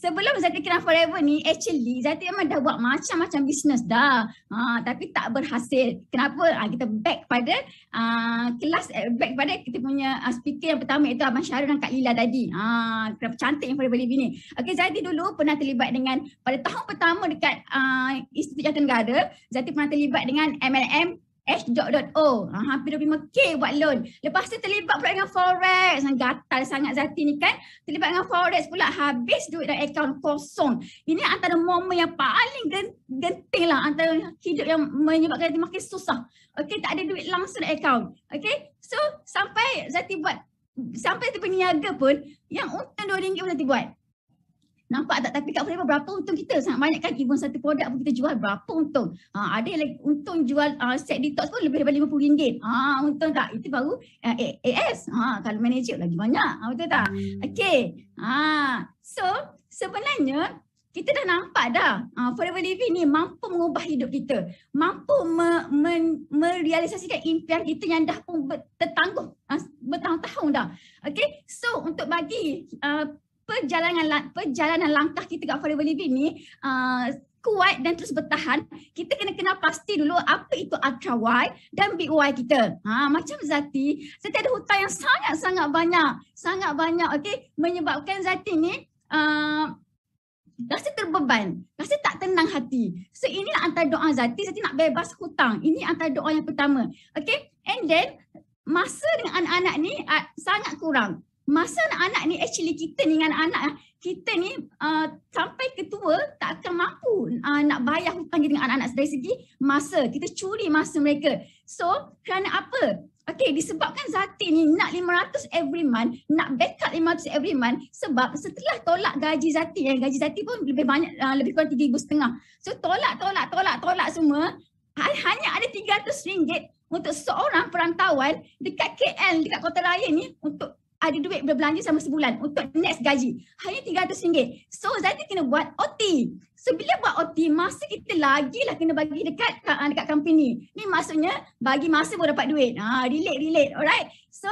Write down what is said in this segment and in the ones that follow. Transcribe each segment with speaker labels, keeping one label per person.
Speaker 1: sebelum Zati kenal Forever ni, actually Zati memang dah buat macam-macam bisnes dah. Tapi tak berhasil. Kenapa? Kita back pada back pada kita punya speaker yang pertama, iaitu Abang Syahrul dan Kak Lila tadi. Kenapa cantik yang Forever Living ni. Okay, Zati dulu pernah terlibat dengan, pada tahun pertama dekat Institut Jatinegara, Zati pernah terlibat dengan MLM H.O. Hampir 25k buat loan. Lepas tu terlibat pula dengan Forex. Gatal sangat Zati ni kan. Terlibat dengan Forex pula, habis duit dalam akaun kosong. Ini antara momen yang paling genting lah, antara hidup yang menyebabkan Zati makin susah. Okay, tak ada duit langsung dalam akaun. Okay, so sampai Zati berniaga pun, yang untung RM2 pun Zati buat. Nampak tak? Tapi kat Forever berapa untung kita? Sangat banyak kan, even satu produk pun kita jual berapa untung. Ada yang lagi untung jual set detox pun lebih daripada RM50. Untung tak? Itu baru AS. Kalau manager lagi banyak. Betul tak? Okay. So sebenarnya kita dah nampak dah Forever Living ni mampu mengubah hidup kita. Mampu merealisasikan impian kita yang dah pun tertangguh bertahun-tahun dah. Okay. So untuk bagi perjalanan langkah kita kat Forever Living ni kuat dan terus bertahan, kita kena kenal pasti dulu apa itu Ultra Y dan Big Y kita. Macam Zati ada hutang yang sangat banyak, okay, menyebabkan Zati ni rasa terbeban, rasa tak tenang hati. So inilah antara doa Zati nak bebas hutang. Ini antara doa yang pertama. Okay, and then masa dengan anak-anak ni sangat kurang. Masa anak-anak ni, actually kita ni dengan anak kita ni sampai ketua tak akan mampu nak bayar hutang dengan anak-anak dari segi masa. Kita curi masa mereka. So kerana apa? Okay, disebabkan Zati ni nak 500 every month, nak backup 500 every month, sebab setelah tolak gaji Zati, gaji Zati pun lebih banyak, lebih kurang RM3,500. So tolak semua, hanya ada RM300 untuk seorang perantauan dekat KL, dekat Kota Raya ni, untuk ada duit berbelanja sama sebulan untuk next gaji. Hanya RM300. So Zati kena buat OT. So bila buat OT, masa kita lagilah kena bagi dekat company. Ni maksudnya bagi masa baru dapat duit. Relate. Alright. So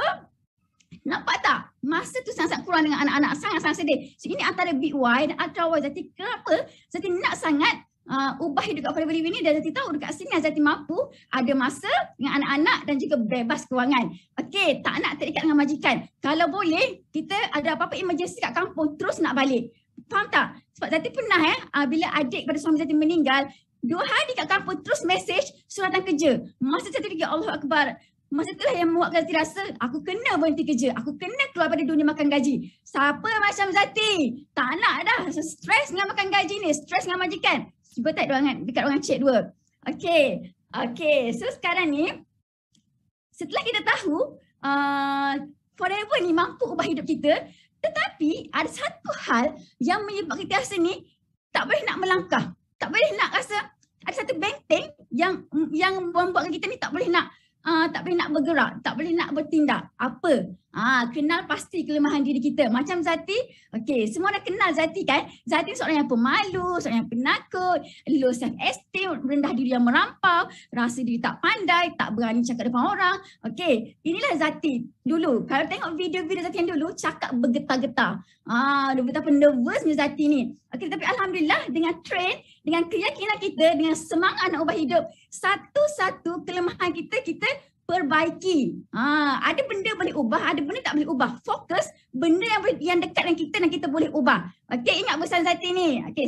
Speaker 1: nampak tak? Masa tu sangat kurang dengan anak-anak. Sangat sedih. So ini antara Big Y dan Ultra Y Zati. Kenapa Zati nak sangat ubah hidup kat Forever Living ni? Dan Zati tahu dekat sini Zati mampu ada masa dengan anak-anak dan juga bebas kewangan. Okey, tak nak terikat dengan majikan. Kalau boleh, kita ada apa-apa emergency kat kampung, terus nak balik. Faham tak? Sebab Zati pernah bila adik pada suami Zati meninggal, 2 hari kat kampung terus message suruh datang kerja. Masa Zati fikir Allah Akbar, masa itulah yang membuatkan Zati rasa aku kena berhenti kerja. Aku kena keluar pada dunia makan gaji. Siapa macam Zati? Tak nak dah. Stres dengan makan gaji ni, stres dengan majikan. Cuba tak dekat ruangan cik 2. Okay. So sekarang ni, setelah kita tahu Forever ni mampu ubah hidup kita, tetapi ada satu hal yang menyebabkan kita rasa ni tak boleh nak melangkah. Tak boleh nak rasa, ada satu benteng yang membuatkan kita ni tak boleh nak bergerak, tak boleh nak bertindak. Apa? Kenal pasti kelemahan diri kita. Macam Zati, okay, semua dah kenal Zati kan? Zati seorang yang pemalu, seorang yang penakut, low self esteem, rendah diri yang merampau, rasa diri tak pandai, tak berani cakap depan orang. Okay, inilah Zati dulu. Kalau tengok video-video Zati yang dulu, cakap bergetar-getar. Betapa nervousnya Zati ni. Okay, tapi Alhamdulillah dengan train, dengan keyakinan kita, dengan semangat nak ubah hidup, satu-satu kelemahan kita perbaiki. Ada benda boleh ubah, ada benda tak boleh ubah. Fokus benda yang dekat dengan kita dan kita boleh ubah. Okey, ingat pesan Zati ni. Okey,